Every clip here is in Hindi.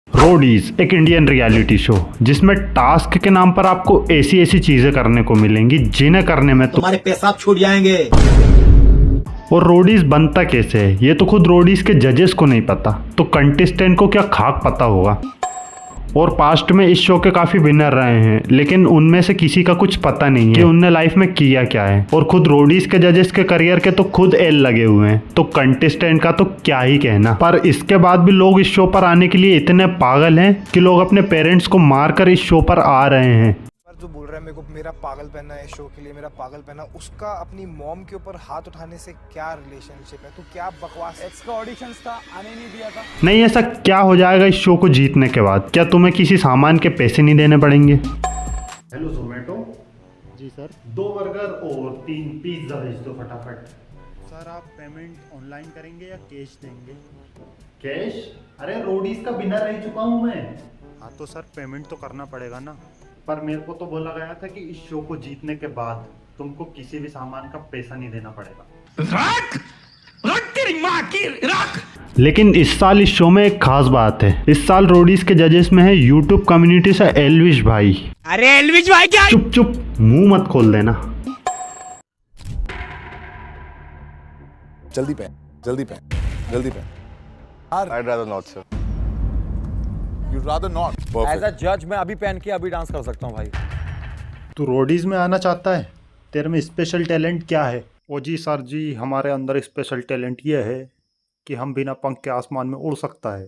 रोडीज एक इंडियन रियलिटी शो जिसमें टास्क के नाम पर आपको ऐसी ऐसी चीजें करने को मिलेंगी जिन्हें करने में तुम्हारे पेशाब छूट जाएंगे। और रोडीज बनता कैसे है ये तो खुद रोडीज के जजेस को नहीं पता, तो कंटेस्टेंट को क्या खाक पता होगा। और पास्ट में इस शो के काफी विनर रहे हैं, लेकिन उनमें से किसी का कुछ पता नहीं है कि उनने लाइफ में किया क्या है। और खुद रोडीज के जजेस के करियर के तो खुद एल लगे हुए हैं, तो कंटेस्टेंट का तो क्या ही कहना। पर इसके बाद भी लोग इस शो पर आने के लिए इतने पागल हैं कि लोग अपने पेरेंट्स को मारकर इस शो पर आ रहे हैं। जो बोल रहा है मेरे को मेरा पागल पहना है शो के लिए, मेरा पागल पहना, उसका अपनी मॉम के ऊपर हाथ उठाने से क्या रिलेशनशिप है? तो क्या बकवास। एक्स का ऑडिशंस था, आने नहीं दिया था। नहीं, ऐसा क्या हो जाएगा इस शो को जीतने के बाद? क्या तुम्हें किसी सामान के पैसे नहीं देने पड़ेंगे? हेलो जोमेटो। जी सर। 2 बर्गर और 3 पिज्जा भेज दो फटाफट। सर आप पेमेंट ऑनलाइन करेंगे या कैश देंगे? कैश? अरे रोडीज का बिना रह चुका हूँ मैं। हाँ तो सर पेमेंट तो करना पड़ेगा ना। पर मेरे को तो बोला गया था कि इस शो को जीतने के बाद तुमको किसी भी सामान का पैसा नहीं देना पड़ेगा। लेकिन इस साल इस शो में एक खास बात है। इस साल रोडीज के जजेस में है यूट्यूब कम्युनिटी से एल्विश भाई। अरे एल्विश भाई क्या? चुप चुप, मुंह मत खोल देना। जल्दी पहन। I'd rather not, sir. You'd rather not. As a judge, मैं अभी पहन के अभी डांस कर सकता हूँ भाई। तू रोडीज में आना चाहता है? तेरे में स्पेशल टैलेंट क्या है? ओ जी सर जी, हमारे अंदर स्पेशल टैलेंट ये है कि हम बिना पंख के आसमान में उड़ सकता है।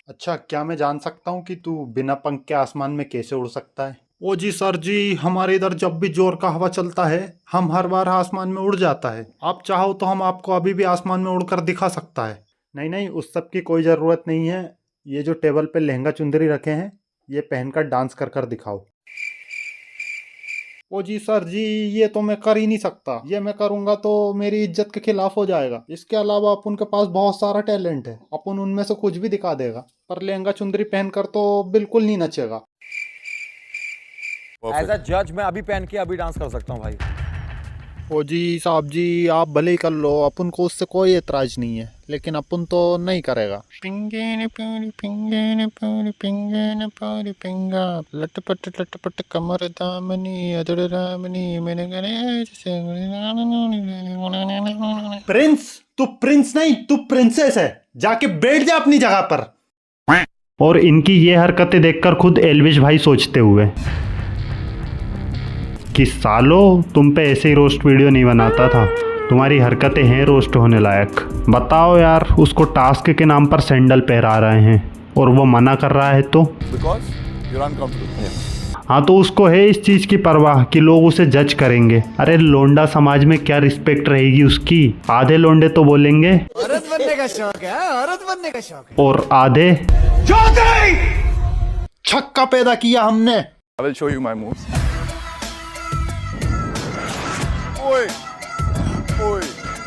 अच्छा, क्या मैं जान सकता हूँ कि तू बिना पंख के आसमान में कैसे उड़ सकता है? ओ जी सर जी, हमारे इधर जब भी जोर का हवा चलता है हम हर बार आसमान में उड़ जाता है। आप चाहो तो हम आपको अभी भी आसमान में उड़कर दिखा सकता है। नहीं, उस सब की कोई ज़रूरत नहीं है। ये जो टेबल पे लहंगा चुंदरी रखे हैं ये पहनकर डांस कर दिखाओ। ओ जी सर जी, ये तो मैं कर ही नहीं सकता। ये मैं करूँगा तो मेरी इज्जत के खिलाफ हो जाएगा। इसके अलावा अपन के पास बहुत सारा टैलेंट है, अपन उनमें से कुछ भी दिखा देगा, पर लहंगा चुंदरी पहनकर तो बिल्कुल नहीं नचेगा। As a judge, मैं अभी पहन के अभी डांस कर सकता हूँ भाई। ओ जी साहब जी, आप भले ही कर लो, अपन को उससे कोई एतराज नहीं है, लेकिन अपन तो नहीं करेगा। लटपट कमर दामनी अदड़ रामनी मैंने प्रिंस, तू प्रिंस नहीं तू प्रिंसेस है। जाके बैठ जा अपनी जगह पर। और इनकी ये हरकतें देखकर खुद एल्विश भाई सोचते हुए कि सालो तुम पे ऐसे ही रोस्ट वीडियो नहीं बनाता था, तुम्हारी हरकतें हैं रोस्ट होने लायक। बताओ यार, उसको टास्क के नाम पर सैंडल पहरा रहे हैं और वो मना कर रहा है तो? Because you're uncomfortable. Yeah. हाँ, तो उसको है इस चीज की परवाह कि लोग उसे जज करेंगे। अरे लोंडा समाज में क्या रिस्पेक्ट रहेगी उसकी? आधे लोंडे तो बोलेंगे औरत बनने का शौक है, औरत बनने का शौक है। और आधे छक्का पैदा किया हमने। I will show you my moves.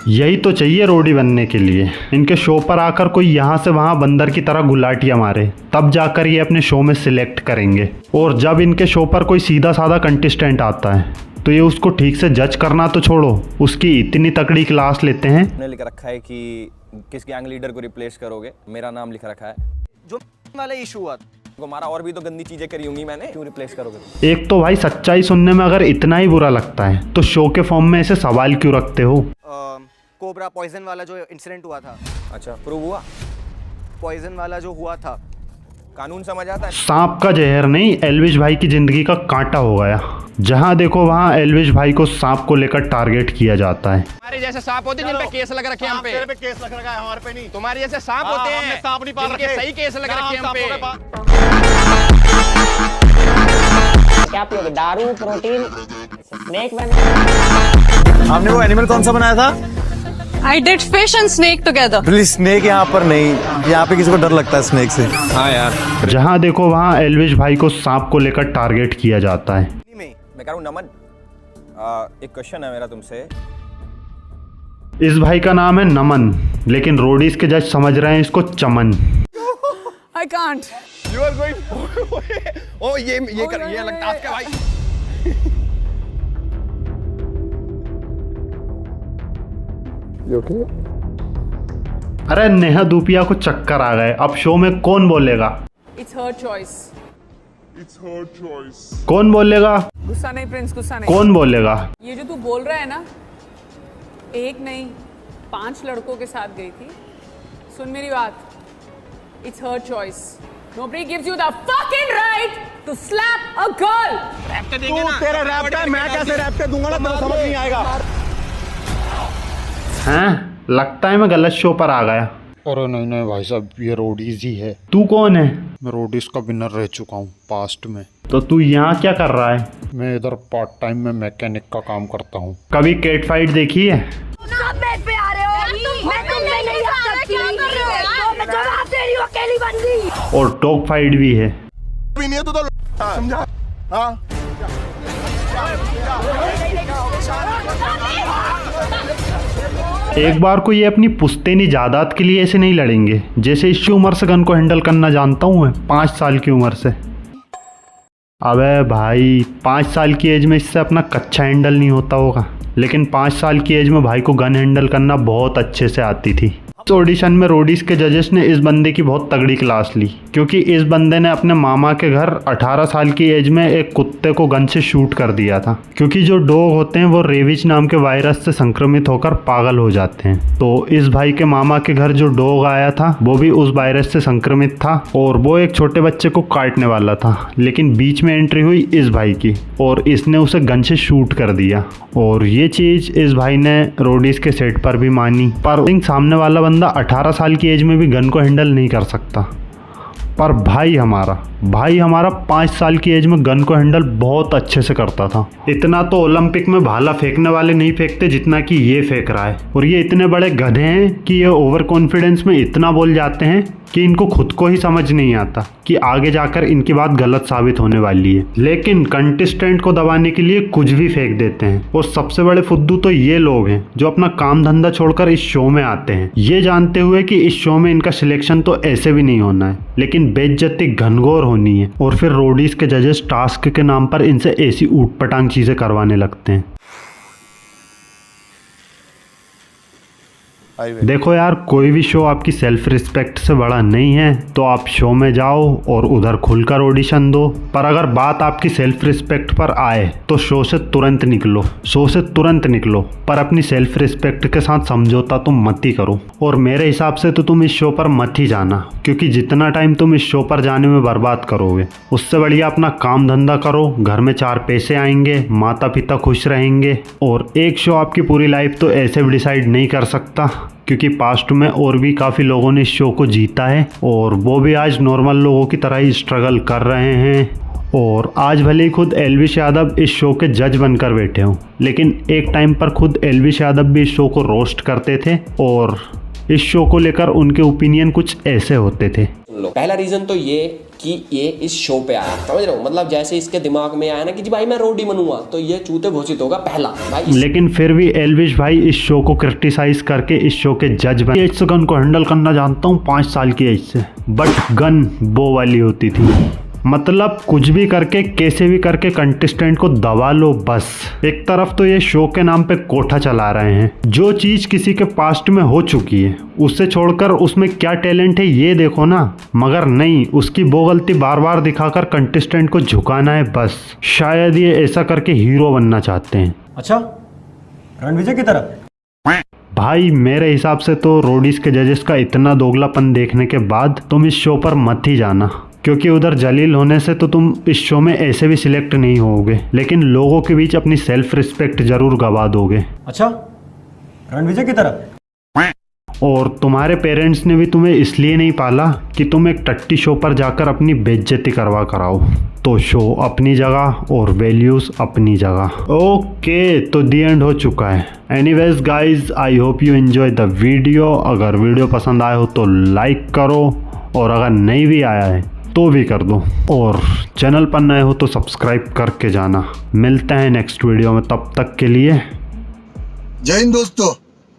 यही तो चाहिए रोडी बनने के लिए। इनके शो पर आकर कोई यहाँ से वहाँ बंदर की तरह गुलाटियाँ मारे, तब जाकर ये अपने शो में सिलेक्ट करेंगे। और जब इनके शो पर कोई सीधा साधा कंटेस्टेंट आता है तो ये उसको ठीक से जज करना तो छोड़ो, उसकी इतनी तकड़ी क्लास लेते हैं। ने लिख रखा है कि किस गैंग लीडर को रिप्लेस करोगे, मेरा नाम लिख रखा है। जो वाला इशू हुआ हमारा, और भी तो गंदी चीजें करी होंगी मैंने, क्यों रिप्लेस करोगे? एक तो भाई सच्चाई सुनने में अगर इतना ही बुरा लगता है तो शो के फॉर्म में ऐसे सवाल क्यों रखते हो? कोबरा पॉइजन वाला जो इंसिडेंट हुआ था, अच्छा प्रूव हुआ? पॉइजन वाला जो हुआ था, कानून समझ आता है? सांप का जहर नहीं, एल्विश भाई की जिंदगी का कांटा हो गया। जहां देखो वहां एल्विश भाई को सांप को लेकर टारगेट किया जाता है। हमारे जैसे सांप होते हैं जिन पे केस लग रखे हैं हम पे। तेरे पे केस लग रखा है, हमारे पे नहीं। तुम्हारे जैसे सांप होते हैं, हमने सांप नहीं पाल जिनके रखे। सही केस लग रखे हैं हम पे। क्या पियोगे? दारू, प्रोटीन, स्नेक बना? आपने वो एनिमल कौन सा बनाया था? I did fish and snake together. Please snake यहाँ पर नहीं, यहाँ पे किसी को डर लगता है स्नेक से। हाँ यार। जहां देखो वहां एल्विश भाई को सांप को लेकर टारगेट किया जाता है। मैं कह रहा हूँ नमन, एक क्वेश्चन है मेरा तुमसे। इस भाई का नाम है नमन, लेकिन रोडीज के जज समझ रहे हैं इसको चमन। I can't. You are going ओ ये कर, ये अलग टास्क है भाई। You okay? अरे नेहा धूपिया को चक्कर आ गए, अब शो में कौन बोलेगा? It's her choice. कौन बोलेगा? गुस्सा नहीं प्रिंस, गुस्सा नहीं। कौन बोलेगा? ये जो तू बोल रहा है ना, एक नहीं 5 लड़कों के साथ गई थी। सुन मेरी बात, It's her choice. Nobody gives you the fucking right to slap a girl. तू तेरे रैप का मैं कैसे रैप पे दूंगा ना, तेरे समझ नहीं आएगा। हैं? लगता है मैं गलत शो पर आ गया। अरे नहीं नहीं भाई साहब, ये रोडीज ही है। तू कौन है? मैं रोडीज का विनर रह चुका हूँ पास्ट में। तो तू यहाँ क्या कर रहा है? मैं इधर पार्ट टाइम में मैकेनिक का काम करता हूँ। कभी कैट फाइट देखी है? और टॉक फाइट भी है। भी नहीं है तो समझा? हाँ। एक बार को ये अपनी पुश्तैनी जायदाद के लिए ऐसे नहीं लड़ेंगे जैसे इस उम्र से गन को हैंडल करना जानता हूँ मैं, 5 साल की उम्र से। अबे भाई 5 साल की एज में इससे अपना कच्चा हैंडल नहीं होता होगा, लेकिन 5 साल की एज में भाई को गन हैंडल करना बहुत अच्छे से आती थी। इस ऑडिशन में रोडीज के जजेस ने इस बंदे की बहुत तगड़ी क्लास ली, क्योंकि इस बंदे ने अपने मामा के घर 18 साल की एज में एक कुत्ते को गन से शूट कर दिया था, क्योंकि जो डॉग होते हैं वो रेविज नाम के वायरस से संक्रमित होकर पागल हो जाते हैं। तो इस भाई के मामा के घर जो डॉग आया था वो भी उस वायरस से संक्रमित था और वो एक छोटे बच्चे को काटने वाला था, लेकिन बीच में एंट्री हुई इस भाई की और इसने उसे गन से शूट कर दिया। और ये चीज़ इस भाई ने रोडीज के सेट पर भी मानी, पर सामने वाला बंदा 18 साल की एज में भी गन को हैंडल नहीं कर सकता। पर भाई हमारा 5 साल की एज में गन को हैंडल बहुत अच्छे से करता था। इतना तो ओलंपिक में भाला फेंकने वाले नहीं फेंकते जितना कि ये फेंक रहा है। और ये इतने बड़े गधे हैं कि ये ओवर कॉन्फिडेंस में इतना बोल जाते हैं कि इनको खुद को ही समझ नहीं आता कि आगे जाकर इनकी बात गलत साबित होने वाली है, लेकिन कंटेस्टेंट को दबाने के लिए कुछ भी फेंक देते हैं। और सबसे बड़े फुद्दू तो ये लोग हैं जो अपना काम धंधा छोड़कर इस शो में आते हैं, ये जानते हुए कि इस शो में इनका सिलेक्शन तो ऐसे भी नहीं होना है, लेकिन बेइज्जती घनघोर होनी है। और फिर रोडीज के जजेस टास्क के नाम पर इनसे ऐसी ऊटपटांग चीजें करवाने लगते हैं। देखो यार, कोई भी शो आपकी सेल्फ रिस्पेक्ट से बड़ा नहीं है, तो आप शो में जाओ और उधर खुलकर ऑडिशन दो। पर अगर बात आपकी सेल्फ रिस्पेक्ट पर आए तो शो से तुरंत निकलो, पर अपनी सेल्फ रिस्पेक्ट के साथ समझौता तो मत ही करो। और मेरे हिसाब से तो तुम इस शो पर मत ही जाना, क्योंकि जितना टाइम तुम इस शो पर जाने में बर्बाद करोगे उससे बढ़िया अपना काम धंधा करो, घर में 4 पैसे आएंगे, माता पिता खुश रहेंगे। और एक शो आपकी पूरी लाइफ तो ऐसे भी डिसाइड नहीं कर सकता, क्योंकि पास्ट में और भी काफ़ी लोगों ने इस शो को जीता है और वो भी आज नॉर्मल लोगों की तरह ही स्ट्रगल कर रहे हैं। और आज भले ही खुद एल्विश यादव इस शो के जज बनकर बैठे हों, लेकिन एक टाइम पर खुद एल्विश यादव भी इस शो को रोस्ट करते थे और इस शो को लेकर उनके ओपिनियन कुछ ऐसे होते थे। पहला रीज़न तो ये कि ये इस शो पे आया, समझ रहे हो, मतलब जैसे इसके दिमाग में आया ना कि जी भाई मैं रोडी बनूंगा, तो ये चूते घोषित होगा पहला भाई। लेकिन फिर भी एल्विश भाई इस शो को क्रिटिसाइज करके इस शो के जज बने। एज से गन को हैंडल करना जानता हूँ 5 साल की एज से, बट गन वो वाली होती थी। मतलब कुछ भी करके कैसे भी करके कंटेस्टेंट को दबा लो बस। एक तरफ तो ये शो के नाम पे कोठा चला रहे हैं, जो चीज़ किसी के पास्ट में हो चुकी है उससे छोड़कर उसमें क्या टैलेंट है ये देखो ना, मगर नहीं, उसकी वो गलती बार बार दिखाकर कंटेस्टेंट को झुकाना है बस। शायद ये ऐसा करके हीरो बनना चाहते हैं। अच्छा, रणविजय की तरह? भाई मेरे हिसाब से तो रोडीज के जजेस का इतना दोगलापन देखने के बाद तुम इस शो पर मत ही जाना, क्योंकि उधर जलील होने से तो तुम इस शो में ऐसे भी सिलेक्ट नहीं होगे, लेकिन लोगों के बीच अपनी सेल्फ रिस्पेक्ट जरूर गवा दोगे। अच्छा, रणविजय की तरह? और तुम्हारे पेरेंट्स ने भी तुम्हें इसलिए नहीं पाला कि तुम एक टट्टी शो पर जाकर अपनी बेइज्जती करवा कराओ। तो शो अपनी जगह और वैल्यूज अपनी जगह। ओके, तो दी एंड हो चुका है। Anyways guys, I hope you enjoy the video. अगर वीडियो पसंद आए हो तो लाइक करो, और अगर नहीं भी आया है तो भी कर दो, और चैनल पर नए हो तो सब्सक्राइब करके जाना। मिलते हैं नेक्स्ट वीडियो में, तब तक के लिए जय हिंद दोस्तों।